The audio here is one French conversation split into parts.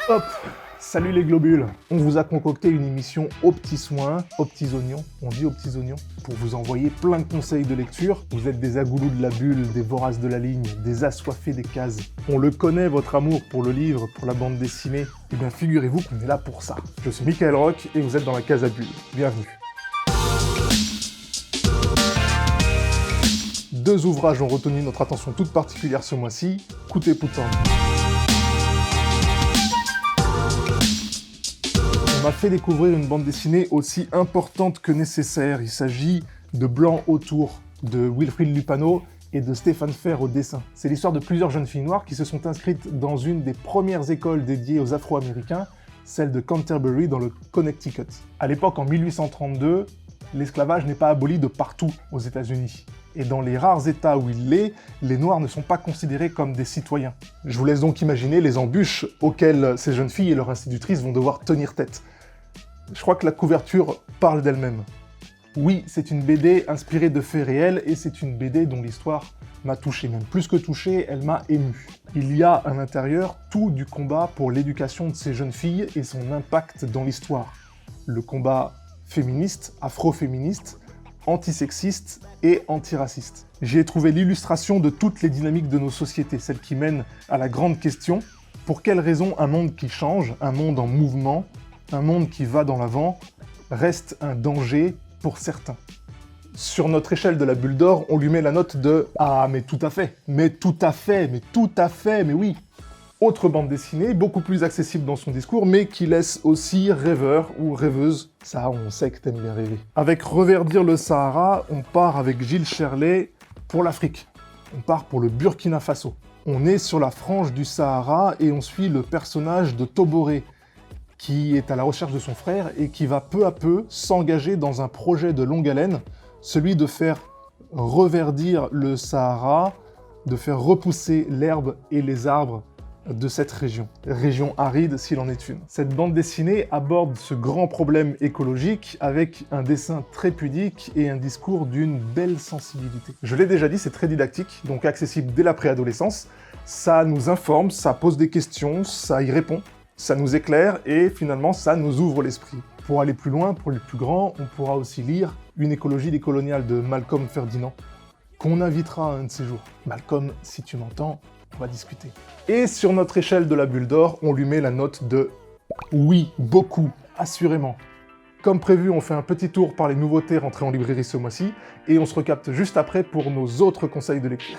Hop! Salut les globules! On vous a concocté une émission aux petits soins, aux petits oignons, on dit aux petits oignons, pour vous envoyer plein de conseils de lecture. Vous êtes des agoulous de la bulle, des voraces de la ligne, des assoiffés des cases. On le connaît, votre amour pour le livre, pour la bande dessinée. Eh bien, figurez-vous qu'on est là pour ça. Je suis Michael Rock et vous êtes dans la case à bulles. Bienvenue. Deux ouvrages ont retenu notre attention toute particulière ce mois-ci. Coûtez Poutan. On m'a fait découvrir une bande dessinée aussi importante que nécessaire. Il s'agit de Blanc autour, de Wilfried Lupano et de Stéphane Fer au dessin. C'est l'histoire de plusieurs jeunes filles noires qui se sont inscrites dans une des premières écoles dédiées aux Afro-Américains, celle de Canterbury dans le Connecticut. À l'époque, en 1832, l'esclavage n'est pas aboli de partout aux États-Unis. Et dans les rares États où il l'est, les Noirs ne sont pas considérés comme des citoyens. Je vous laisse donc imaginer les embûches auxquelles ces jeunes filles et leurs institutrices vont devoir tenir tête. Je crois que la couverture parle d'elle-même. Oui, c'est une BD inspirée de faits réels et c'est une BD dont l'histoire m'a touché, même plus que touché, elle m'a ému. Il y a à l'intérieur tout du combat pour l'éducation de ces jeunes filles et son impact dans l'histoire. Le combat féministe, afro-féministe, antisexiste et antiraciste. J'y ai trouvé l'illustration de toutes les dynamiques de nos sociétés, celles qui mènent à la grande question: pour quelles raisons un monde qui change, un monde en mouvement, un monde qui va dans l'avant, reste un danger pour certains? Sur notre échelle de la bulle d'or, on lui met la note de « Ah, mais tout à fait, mais tout à fait, mais tout à fait, mais oui !» Autre bande dessinée, beaucoup plus accessible dans son discours, mais qui laisse aussi rêveur ou rêveuse. Ça, on sait que t'aimes bien rêver. Avec Reverdir le Sahara, on part avec Gilles Sherley pour l'Afrique. On part pour le Burkina Faso. On est sur la frange du Sahara et on suit le personnage de Toboré, qui est à la recherche de son frère et qui va peu à peu s'engager dans un projet de longue haleine, celui de faire reverdir le Sahara, de faire repousser l'herbe et les arbres de cette région aride s'il en est une. Cette bande dessinée aborde ce grand problème écologique avec un dessin très pudique et un discours d'une belle sensibilité. Je l'ai déjà dit, c'est très didactique, donc accessible dès la préadolescence. Ça nous informe, ça pose des questions, ça y répond, ça nous éclaire et finalement ça nous ouvre l'esprit. Pour aller plus loin, pour les plus grands, on pourra aussi lire Une écologie décoloniale de Malcolm Ferdinand, qu'on invitera un de ces jours. Malcolm, si tu m'entends, on va discuter. Et sur notre échelle de la bulle d'or, on lui met la note de oui, beaucoup, assurément. Comme prévu, on fait un petit tour par les nouveautés rentrées en librairie ce mois-ci, et on se recapte juste après pour nos autres conseils de lecture.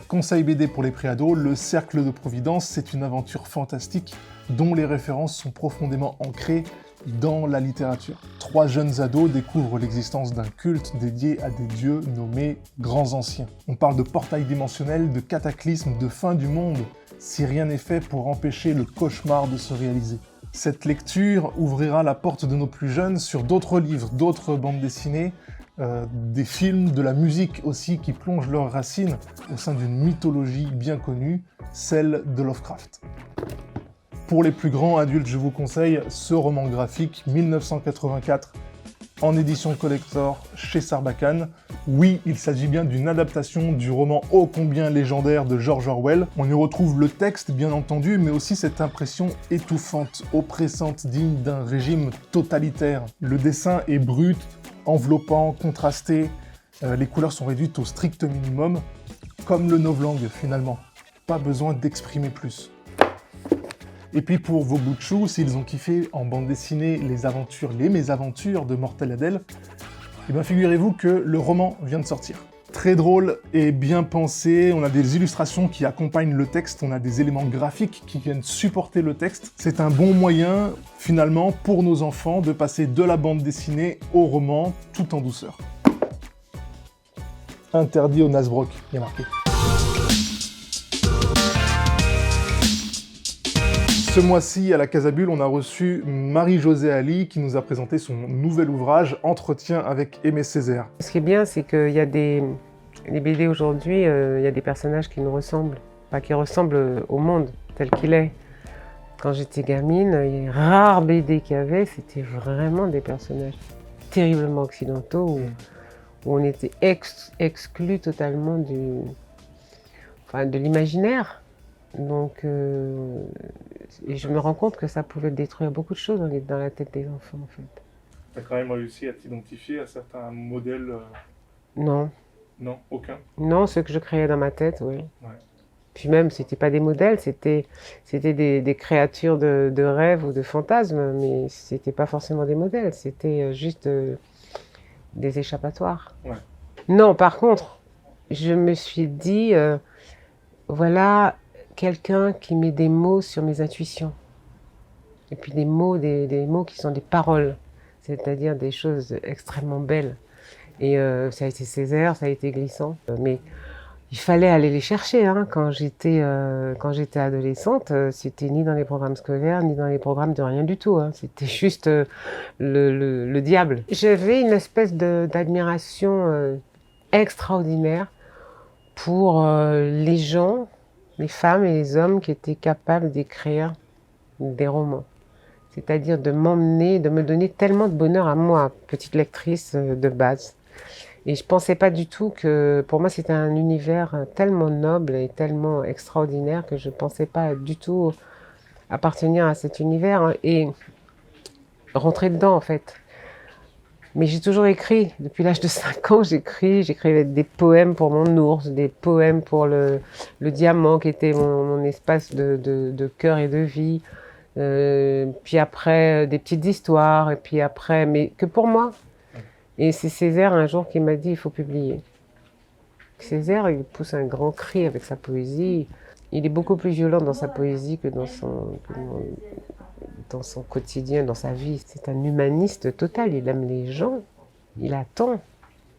Conseil BD pour les préados, Le Cercle de Providence, c'est une aventure fantastique dont les références sont profondément ancrées dans la littérature. 3 jeunes ados découvrent l'existence d'un culte dédié à des dieux nommés Grands Anciens. On parle de portails dimensionnels, de cataclysmes, de fin du monde, si rien n'est fait pour empêcher le cauchemar de se réaliser. Cette lecture ouvrira la porte de nos plus jeunes sur d'autres livres, d'autres bandes dessinées, des films, de la musique aussi qui plongent leurs racines au sein d'une mythologie bien connue, celle de Lovecraft. Pour les plus grands adultes, je vous conseille ce roman graphique 1984 en édition collector chez Sarbacane. Oui, il s'agit bien d'une adaptation du roman ô combien légendaire de George Orwell. On y retrouve le texte bien entendu, mais aussi cette impression étouffante, oppressante, digne d'un régime totalitaire. Le dessin est brut, enveloppant, contrasté, les couleurs sont réduites au strict minimum, comme le novlangue finalement. Pas besoin d'exprimer plus. Et puis pour vos bouts de chou, s'ils ont kiffé en bande dessinée les mésaventures de Mortel Adèle, eh bien figurez-vous que le roman vient de sortir. Très drôle et bien pensé, on a des illustrations qui accompagnent le texte, on a des éléments graphiques qui viennent supporter le texte. C'est un bon moyen, finalement, pour nos enfants de passer de la bande dessinée au roman, tout en douceur. Interdit au Nasbrock, il y a marqué. Ce mois-ci, à la Casabule, on a reçu Marie-Josée Ali qui nous a présenté son nouvel ouvrage « Entretien avec Aimé Césaire ». Ce qui est bien, c'est qu'il y a les BD aujourd'hui, il y a des personnages qui nous ressemblent, pas qui ressemblent au monde tel qu'il est. Quand j'étais gamine, les rares BD qu'il y avait, c'était vraiment des personnages terriblement occidentaux où on était exclus totalement de l'imaginaire. Donc, et je me rends compte que ça pouvait détruire beaucoup de choses dans la tête des enfants, en fait. Tu as quand même réussi à t'identifier à certains modèles Non. Non, aucun? Non, ceux que je créais dans ma tête, oui. Ouais. Puis même, c'était pas des modèles, c'était des créatures de rêve ou de fantasmes, mais c'était pas forcément des modèles, c'était juste des échappatoires. Ouais. Non, par contre, je me suis dit, voilà quelqu'un qui met des mots sur mes intuitions. Et puis des mots qui sont des paroles, c'est-à-dire des choses extrêmement belles. Et ça a été Césaire, ça a été glissant, mais il fallait aller les chercher. Hein. Quand j'étais adolescente, c'était ni dans les programmes scolaires, ni dans les programmes de rien du tout. Hein. C'était juste le diable. J'avais une espèce d'admiration extraordinaire pour les gens, les femmes et les hommes qui étaient capables d'écrire des romans. C'est-à-dire de m'emmener, de me donner tellement de bonheur à moi, petite lectrice de base. Et je pensais pas du tout que, pour moi, c'était un univers tellement noble et tellement extraordinaire que je pensais pas du tout appartenir à cet univers et rentrer dedans, en fait. Mais j'ai toujours écrit. Depuis l'âge de 5 ans, j'écrivais des poèmes pour mon ours, des poèmes pour le diamant qui était mon espace de cœur et de vie. Puis après, des petites histoires, et puis après, mais que pour moi. Et c'est Césaire un jour qui m'a dit il faut publier. Césaire, il pousse un grand cri avec sa poésie. Il est beaucoup plus violent dans sa poésie que dans son quotidien, dans sa vie. C'est un humaniste total, il aime les gens. Il attend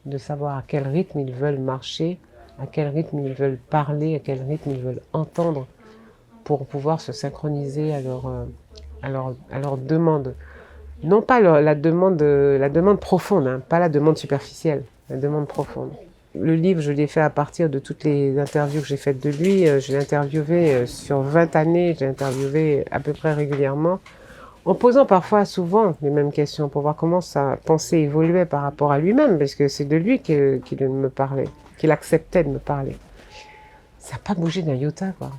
de savoir à quel rythme ils veulent marcher, à quel rythme ils veulent parler, à quel rythme ils veulent entendre pour pouvoir se synchroniser à leur demande. Non pas la demande profonde, hein, pas la demande superficielle, la demande profonde. Le livre, je l'ai fait à partir de toutes les interviews que j'ai faites de lui. Je l'ai interviewé sur 20 années, je l'ai interviewé à peu près régulièrement, en posant parfois souvent les mêmes questions pour voir comment sa pensée évoluait par rapport à lui-même, parce que c'est de lui qu'il me parlait, qu'il acceptait de me parler. Ça n'a pas bougé d'un iota, quoi.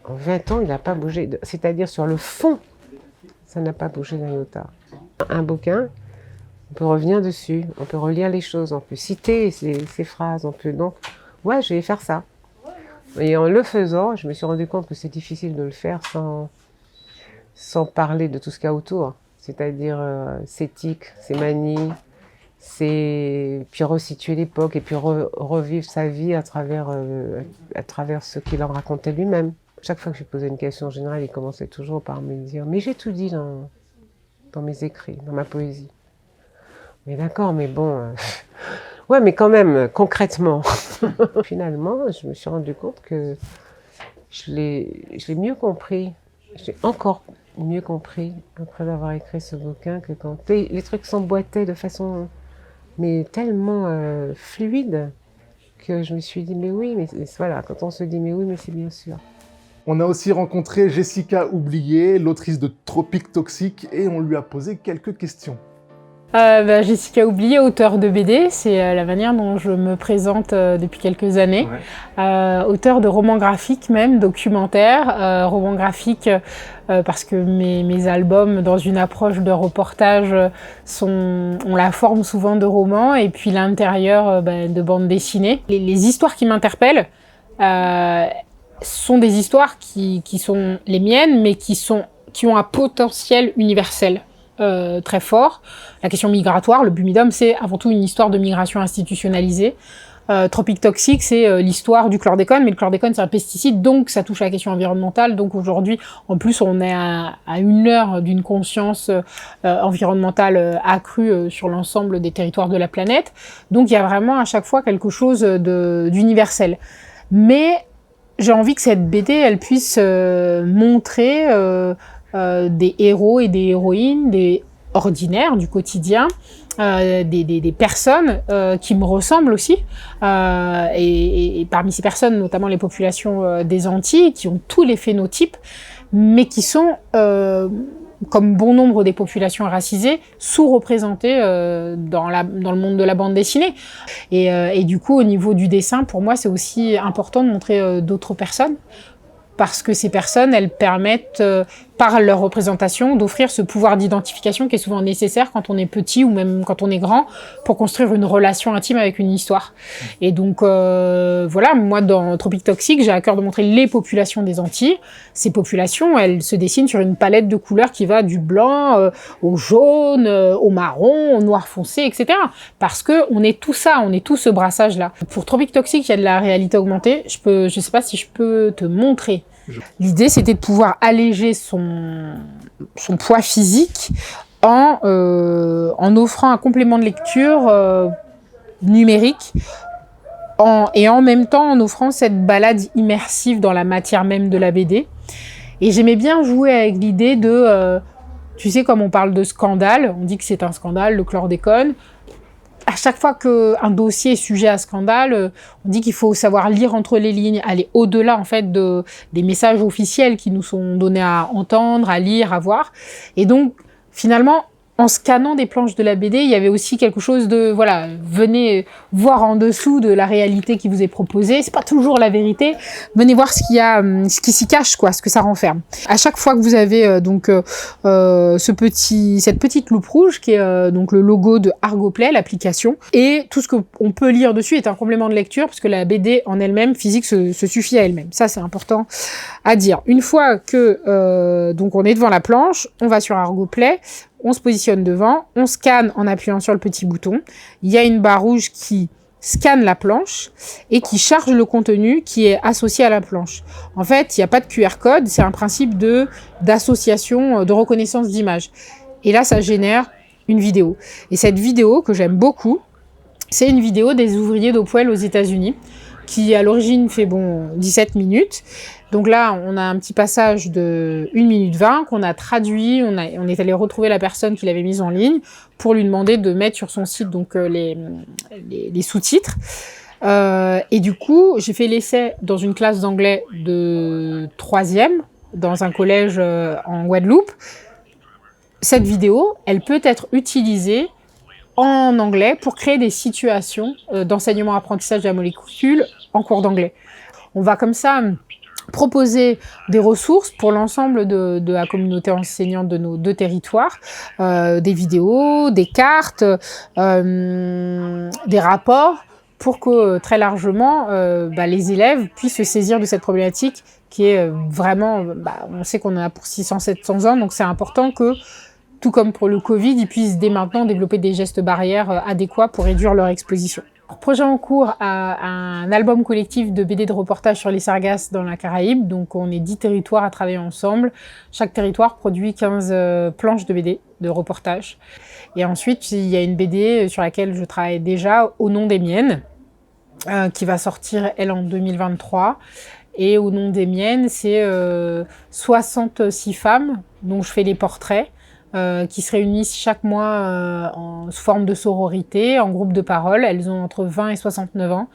En 20 ans, il n'a pas bougé, c'est-à-dire sur le fond. Ça n'a pas bougé d'un iota. Un bouquin, on peut revenir dessus, on peut relire les choses, on peut citer ces phrases, on peut donc... Ouais, je vais faire ça. Et en le faisant, je me suis rendu compte que c'est difficile de le faire sans parler de tout ce qu'il y a autour. C'est-à-dire ses tics, ses manies, puis resituer l'époque et puis revivre sa vie à travers ce qu'il en racontait lui-même. Chaque fois que je lui posais une question, en général, il commençait toujours par me dire « Mais j'ai tout dit dans mes écrits, dans ma poésie. » Mais d'accord, mais bon... Ouais, mais quand même, concrètement. Finalement, je me suis rendu compte que je l'ai mieux compris. Je l'ai encore mieux compris après avoir écrit ce bouquin que quand les trucs s'emboîtaient de façon mais tellement fluide que je me suis dit « Mais oui, mais voilà, quand on se dit « Mais oui, mais c'est bien sûr. » On a aussi rencontré Jessica Oublié, l'autrice de Tropique Toxique, et on lui a posé quelques questions. Jessica Oublié, auteure de BD, c'est la manière dont je me présente depuis quelques années. Ouais. Auteure de romans graphiques même, documentaires, romans graphiques parce que mes albums, dans une approche de reportage, ont la forme souvent de romans, et puis l'intérieur de bande dessinée. Les histoires qui m'interpellent sont des histoires qui sont les miennes, mais qui ont un potentiel universel. Très fort. La question migratoire, le Bumidum, c'est avant tout une histoire de migration institutionnalisée. Tropique Toxique, c'est l'histoire du chlordécone, mais le chlordécone, c'est un pesticide, donc ça touche à la question environnementale. Donc aujourd'hui, en plus, on est à une heure d'une conscience environnementale accrue sur l'ensemble des territoires de la planète. Donc il y a vraiment à chaque fois quelque chose d'universel. Mais j'ai envie que cette BD, elle puisse montrer des héros et des héroïnes, des ordinaires du quotidien, des personnes qui me ressemblent aussi, et parmi ces personnes, notamment les populations des Antilles, qui ont tous les phénotypes, mais qui sont, comme bon nombre des populations racisées, sous-représentées dans le monde de la bande dessinée. Et du coup, au niveau du dessin, pour moi, c'est aussi important de montrer d'autres personnes, parce que ces personnes, elles permettent, par leur représentation, d'offrir ce pouvoir d'identification qui est souvent nécessaire quand on est petit ou même quand on est grand, pour construire une relation intime avec une histoire. Et donc, voilà, moi, dans Tropique Toxique, j'ai à cœur de montrer les populations des Antilles. Ces populations, elles se dessinent sur une palette de couleurs qui va du blanc au jaune, au marron, au noir foncé, etc. Parce que on est tout ça, on est tout ce brassage-là. Pour Tropique Toxique, il y a de la réalité augmentée. Je sais pas si je peux te montrer. L'idée, c'était de pouvoir alléger son poids physique en offrant un complément de lecture numérique et en même temps en offrant cette balade immersive dans la matière même de la BD. Et j'aimais bien jouer avec l'idée de, tu sais, comme on parle de scandale, on dit que c'est un scandale, le chlordécone. À chaque fois qu'un dossier est sujet à scandale, on dit qu'il faut savoir lire entre les lignes, aller au-delà en fait des messages officiels qui nous sont donnés à entendre, à lire, à voir. Et donc, finalement, en scannant des planches de la BD, il y avait aussi quelque chose de, voilà, venez voir en dessous de la réalité qui vous est proposée. C'est pas toujours la vérité. Venez voir ce qui s'y cache, quoi, ce que ça renferme. À chaque fois que vous avez cette petite loupe rouge qui est donc le logo de Argoplay, l'application, et tout ce qu'on peut lire dessus est un complément de lecture parce que la BD en elle-même, physique, se suffit à elle-même. Ça, c'est important à dire. Une fois que donc on est devant la planche, on va sur Argoplay. On se positionne devant, on scanne en appuyant sur le petit bouton. Il y a une barre rouge qui scanne la planche et qui charge le contenu qui est associé à la planche. En fait, il n'y a pas de QR code, c'est un principe d'association, de reconnaissance d'image. Et là, ça génère une vidéo. Et cette vidéo, que j'aime beaucoup, c'est une vidéo des ouvriers d'Hopewell aux États-Unis qui, à l'origine, fait 17 minutes. Donc là, on a un petit passage de 1 minute 20 qu'on a traduit. On est allé retrouver la personne qui l'avait mise en ligne pour lui demander de mettre sur son site donc les sous-titres. Et du coup, j'ai fait l'essai dans une classe d'anglais de 3e, dans un collège en Guadeloupe. Cette vidéo, elle peut être utilisée en anglais pour créer des situations d'enseignement-apprentissage de la molécule en cours d'anglais. On va comme ça proposer des ressources pour l'ensemble de la communauté enseignante de nos 2 territoires, des vidéos, des cartes, des rapports, pour que très largement les élèves puissent se saisir de cette problématique qui est vraiment, on sait qu'on en a pour 600-700 ans, donc c'est important que, tout comme pour le Covid, ils puissent dès maintenant développer des gestes barrières adéquats pour réduire leur exposition. Projet en cours à un album collectif de BD de reportage sur les sargasses dans la Caraïbe. Donc on est 10 territoires à travailler ensemble. Chaque territoire produit 15 planches de BD de reportage. Et ensuite, il y a une BD sur laquelle je travaille déjà, Au nom des miennes, qui va sortir, elle, en 2023. Et Au nom des miennes, c'est 66 femmes dont je fais les portraits, qui se réunissent chaque mois sous forme de sororité, en groupe de parole. Elles ont entre 20 et 69 ans.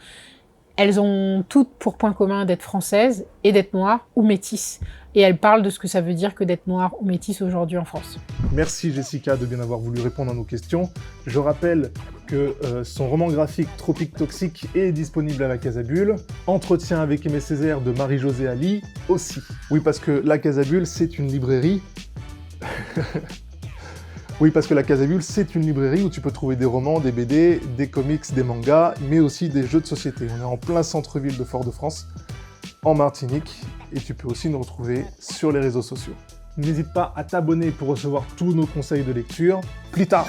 Elles ont toutes pour point commun d'être françaises et d'être noires ou métisses. Et elles parlent de ce que ça veut dire que d'être noire ou métisse aujourd'hui en France. Merci Jessica de bien avoir voulu répondre à nos questions. Je rappelle que son roman graphique Tropique Toxique est disponible à la Casabule. Entretien avec Aimé Césaire de Marie-Josée Ali aussi. Oui, parce que la Casabule, c'est une librairie. Oui, parce que la Casabule, c'est une librairie où tu peux trouver des romans, des BD, des comics, des mangas, mais aussi des jeux de société. On est en plein centre-ville de Fort-de-France, en Martinique, et tu peux aussi nous retrouver sur les réseaux sociaux. N'hésite pas à t'abonner pour recevoir tous nos conseils de lecture. Plus tard!